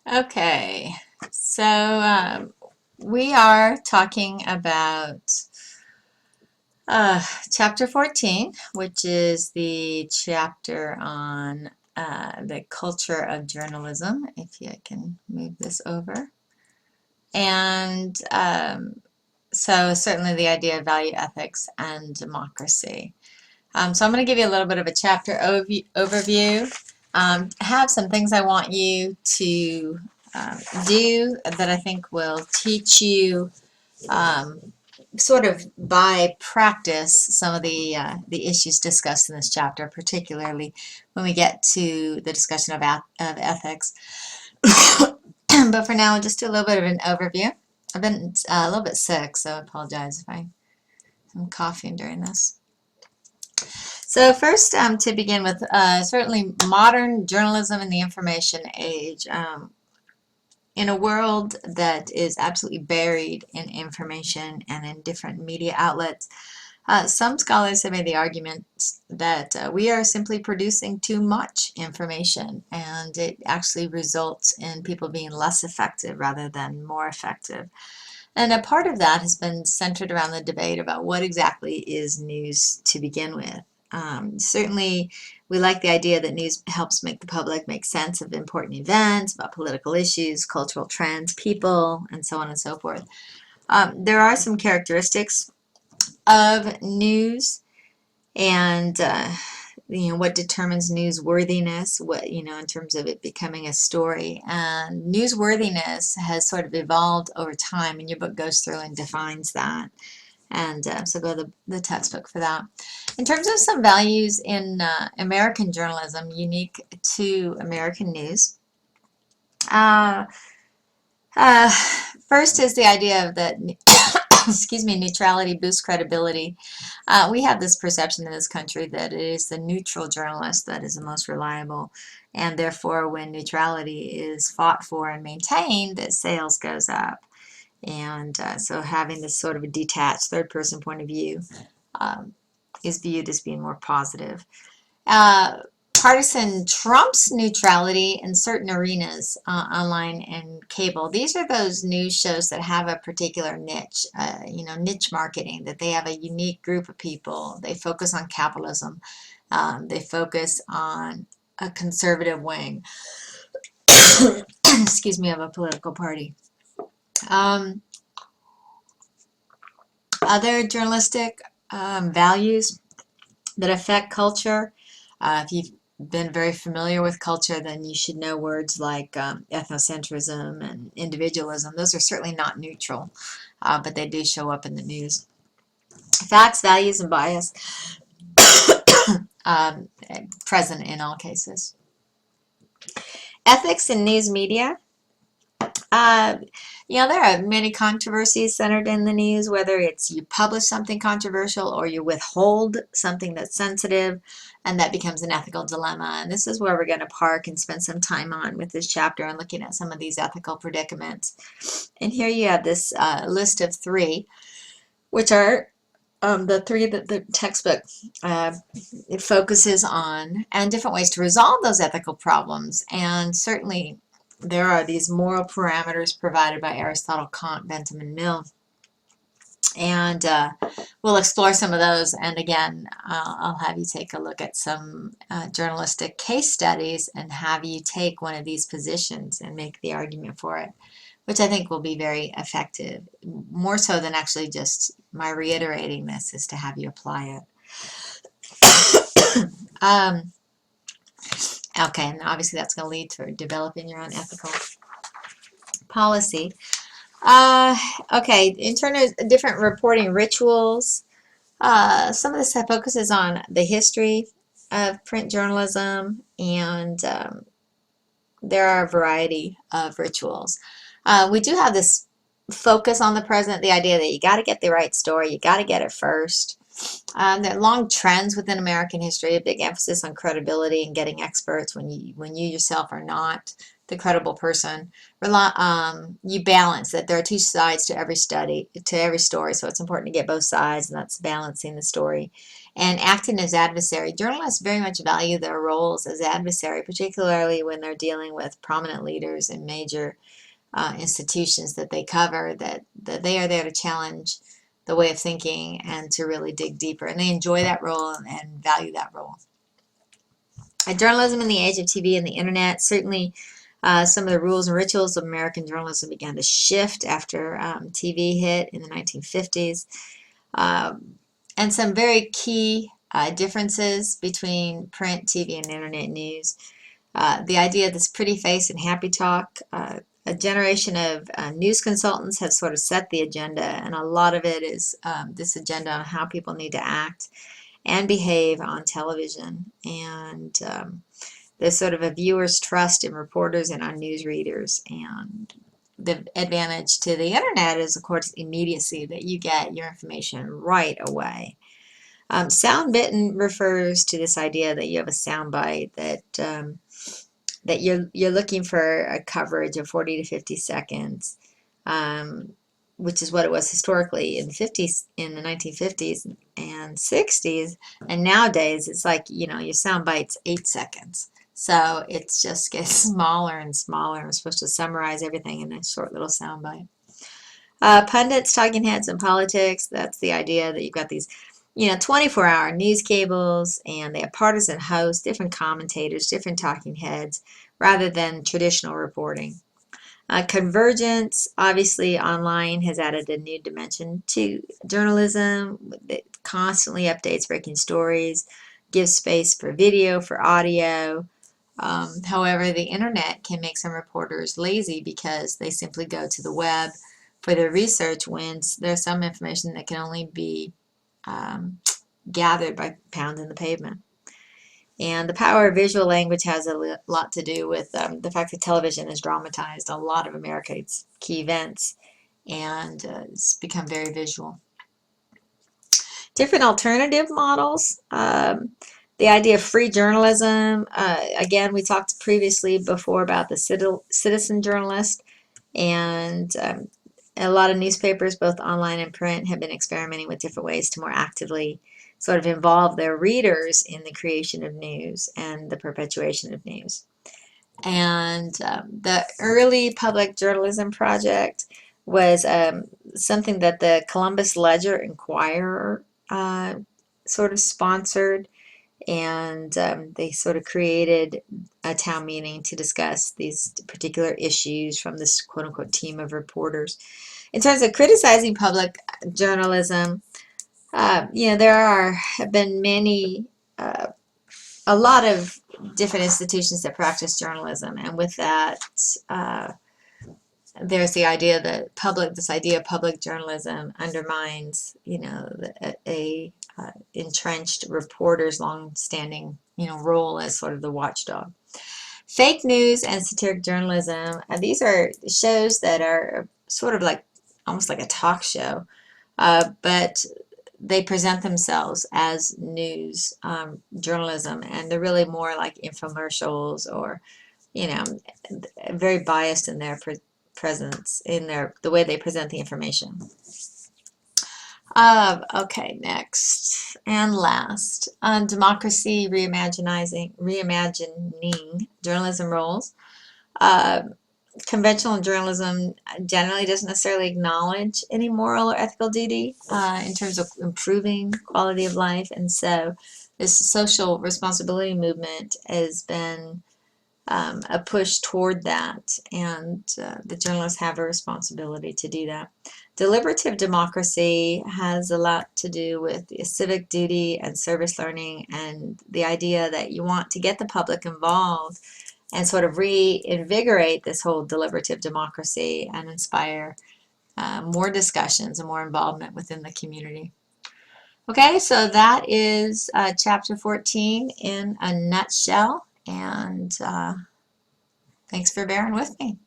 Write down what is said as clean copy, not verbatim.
Okay, so we are talking about uh, chapter 14, which is the chapter on the culture of journalism. If you can move this over. And so, certainly, the idea of value ethics and democracy. So, I'm going to give you a little bit of a chapter overview. Have some things I want you to do that I think will teach you um, sort of by practice some of the issues discussed in this chapter, particularly when we get to the discussion of ethics. But for now, I'll just do a little bit of an overview. I've been a little bit sick, so I apologize if I'm coughing during this. So first, to begin with, certainly modern journalism in the information age. In a world that is absolutely buried in information and in different media outlets, some scholars have made the argument that we are simply producing too much information, and it actually results in people being less effective rather than more effective. And a part of that has been centered around the debate about what exactly is news to begin with. Certainly, we like the idea that news helps make the public make sense of important events, about political issues, cultural trends, people, and so on and so forth. There are some characteristics of news and what determines newsworthiness, what in terms of it becoming a story. And newsworthiness has sort of evolved over time, and your book goes through and defines that. And so go to the textbook for that. In terms of some values in American journalism unique to American news, uh, uh, first is the idea of that excuse me, neutrality boosts credibility. We have this perception in this country that it is the neutral journalist that is the most reliable, and therefore when neutrality is fought for and maintained, that sales goes up. And so having this sort of a detached third-person point of view um, is viewed as being more positive. Uh, Partisan trumps neutrality in certain arenas, online and cable. These are those news shows that have a particular niche, niche marketing, that they have a unique group of people. They focus on capitalism. They focus on a conservative wing, excuse me, of a political party. Um, Other journalistic values that affect culture. If you've been very familiar with culture, then you should know words like ethnocentrism and individualism. Those are certainly not neutral, but they do show up in the news. Facts, values, and bias um, present in all cases. Ethics in news media. Uh, there are many controversies centered in the news, whether it's you publish something controversial or you withhold something that's sensitive, and that becomes an ethical dilemma. And this is where we're going to park and spend some time on with this chapter and looking at some of these ethical predicaments. And here you have this list of three, which are the three that the textbook it focuses on, and different ways to resolve those ethical problems. And certainly there are these moral parameters provided by Aristotle, Kant, Bentham, and Mill. And we'll explore some of those. And again, I'll have you take a look at some journalistic case studies and have you take one of these positions and make the argument for it, which I think will be very effective. More so than actually just my reiterating this is to have you apply it. Okay, and obviously that's going to lead to developing your own ethical policy. Okay, in terms of different reporting rituals, some of this focuses on the history of print journalism, and there are a variety of rituals. We do have this focus on the present, the idea that you got to get the right story, you got to get it first. There are long trends within American history, a big emphasis on credibility and getting experts when you yourself are not the credible person. You balance that there are two sides to every story, so it's important to get both sides, and that's balancing the story. and acting as adversary. Journalists very much value their roles as adversary, particularly when they're dealing with prominent leaders in major institutions that they cover, that they are there to challenge the way of thinking and to really dig deeper. And they enjoy that role and value that role. Journalism in the age of TV and the internet, certainly some of the rules and rituals of American journalism began to shift after TV hit in the 1950s. And some very key differences between print, TV, and internet news. The idea of this pretty face and happy talk. A generation of news consultants have sort of set the agenda, and a lot of it is this agenda on how people need to act and behave on television. And there's sort of a viewer's trust in reporters and on news readers. And the advantage to the internet is, of course, immediacy, that you get your information right away. Sound bitten refers to this idea that you have a sound bite that you're looking for a coverage of 40 to 50 seconds, which is what it was historically in the 1950s and 60s, and nowadays it's like, your sound bite's 8 seconds. So it just gets smaller and smaller. We're supposed to summarize everything in a short little sound bite. Pundits, talking heads, and politics. That's the idea that you've got these 24-hour news cables, and they have partisan hosts, different commentators, different talking heads, rather than traditional reporting. Convergence, obviously online has added a new dimension to journalism. It constantly updates breaking stories, gives space for video, for audio. However, the internet can make some reporters lazy because they simply go to the web for their research when there's some information that can only be gathered by pounding the pavement. And the power of visual language has a lot to do with the fact that television has dramatized a lot of America's key events, and it's become very visual. Different alternative models. The idea of free journalism. Again, we talked previously before about the citizen journalist, and a lot of newspapers, both online and print, have been experimenting with different ways to more actively sort of involve their readers in the creation of news and the perpetuation of news. And the early public journalism project was something that the Columbus Ledger Inquirer sort of sponsored, and they sort of created a town meeting to discuss these particular issues from this quote-unquote team of reporters. In terms of criticizing public journalism, there have been a lot of different institutions that practice journalism, and with that, there's the idea that this idea of public journalism undermines, a entrenched reporter's long-standing, role as sort of the watchdog. Fake news and satiric journalism. These are shows that are sort of like almost like a talk show, but they present themselves as news journalism, and they're really more like infomercials, or very biased in their presence, in the way they present the information. Okay, next and last, on democracy, reimagining journalism roles. Conventional journalism generally doesn't necessarily acknowledge any moral or ethical duty in terms of improving quality of life, and so this social responsibility movement has been a push toward that, and the journalists have a responsibility to do that. Deliberative democracy has a lot to do with civic duty and service learning, and the idea that you want to get the public involved and sort of reinvigorate this whole deliberative democracy and inspire more discussions and more involvement within the community. Okay, so that is chapter 14 in a nutshell, and thanks for bearing with me.